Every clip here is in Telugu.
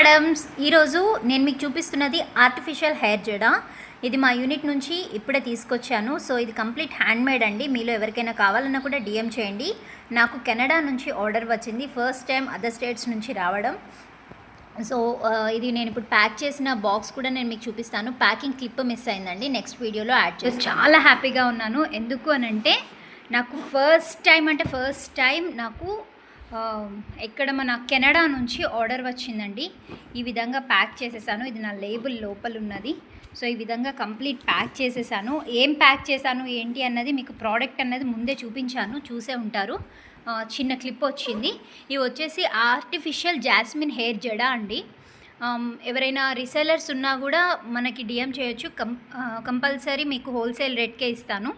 మేడమ్స్, ఈరోజు నేను మీకు చూపిస్తున్నది ఆర్టిఫిషియల్ హెయిర్ జడ. ఇది మా యూనిట్ నుంచి ఇప్పుడే తీసుకొచ్చాను. సో ఇది కంప్లీట్ హ్యాండ్ మేడ్ అండి. మీలో ఎవరికైనా కావాలన్నా కూడా డిఎం చేయండి. నాకు కెనడా నుంచి ఆర్డర్ వచ్చింది, ఫస్ట్ టైం అదర్ స్టేట్స్ నుంచి రావడం. సో ఇది నేను ఇప్పుడు ప్యాక్ చేసిన బాక్స్ కూడా నేను మీకు చూపిస్తాను. ప్యాకింగ్ క్లిప్ మిస్ అయిందండి, నెక్స్ట్ వీడియోలో యాడ్ చేసి. చాలా హ్యాపీగా ఉన్నాను. ఎందుకు అనంటే నాకు ఫస్ట్ టైం నాకు ఇక్కడ మన కెనడా నుంచి ఆర్డర్ వచ్చిందండి. ఈ విధంగా ప్యాక్ చేసేసాను. ఇది నా లేబుల్ లోపల ఉన్నది. సో ఈ విధంగా కంప్లీట్ ప్యాక్ చేసేసాను. ఏం ప్యాక్ చేశాను ఏంటి అన్నది మీకు ప్రోడక్ట్ అన్నది ముందే చూపించాను, చూసే ఉంటారు. చిన్న క్లిప్ వచ్చింది. ఇవి వచ్చేసి ఆర్టిఫిషియల్ జాస్మిన్ హెయిర్ జడ అండి. ఎవరైనా రీసెలర్స్ ఉన్నా కూడా మనకి డిఎం చేయొచ్చు. కంపల్సరీ మీకు హోల్సేల్ రేట్కే ఇస్తాను.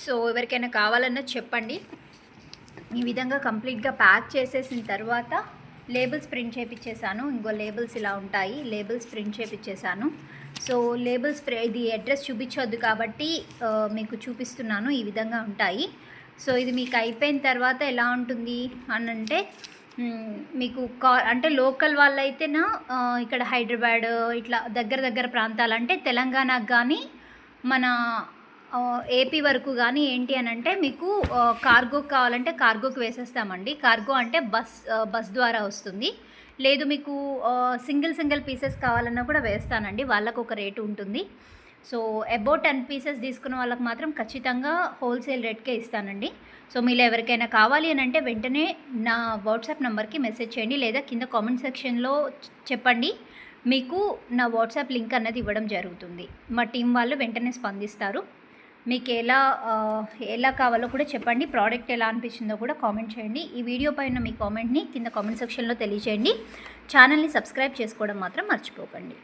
సో ఎవరికైనా కావాలన్నా చెప్పండి. ఈ విధంగా కంప్లీట్గా ప్యాక్ చేసేసిన తర్వాత లేబుల్స్ ప్రింట్ చేయించేసాను. ఇంకో లేబుల్స్ ఇలా ఉంటాయి, లేబుల్స్ ప్రింట్ చేయించేసాను. సో లేబుల్స్ ఇది అడ్రస్ చూపించొద్దు కాబట్టి మీకు చూపిస్తున్నాను. ఈ విధంగా ఉంటాయి. సో ఇది మీకు అయిపోయిన తర్వాత ఎలా ఉంటుంది అని అంటే, మీకు అంటే లోకల్ వాళ్ళైతేనా ఇక్కడ హైదరాబాద్ ఇట్లా దగ్గర ప్రాంతాలు అంటే తెలంగాణకు కానీ మన ఏపీ వరకు కానీ ఏంటి అని అంటే మీకు కార్గో కావాలంటే కార్గోకి వేసేస్తామండి. కార్గో అంటే బస్ ద్వారా వస్తుంది. లేదు మీకు సింగిల్ పీసెస్ కావాలన్నా కూడా వేస్తానండి, వాళ్ళకు ఒక రేటు ఉంటుంది. సో అబౌట్ 10 పీసెస్ తీసుకున్న వాళ్ళకి మాత్రం ఖచ్చితంగా హోల్సేల్ రేట్కే ఇస్తానండి. సో మీరు ఎవరికైనా కావాలి అని అంటే వెంటనే నా వాట్సాప్ నెంబర్కి మెసేజ్ చేయండి, లేదా కింద కామెంట్ సెక్షన్లో చెప్పండి. మీకు నా వాట్సాప్ లింక్ అన్నది ఇవ్వడం జరుగుతుంది. మా టీం వాళ్ళు వెంటనే స్పందిస్తారు. మీకు ఎలా కావాలో కూడా చెప్పండి. ప్రోడక్ట్ ఎలా అనిపించిందో కూడా కామెంట్ చేయండి. ఈ వీడియో పైన మీ కామెంట్ని కింద కామెంట్ సెక్షన్లో తెలియజేయండి. ఛానల్ని సబ్స్క్రైబ్ చేసుకోవడం మాత్రం మర్చిపోకండి.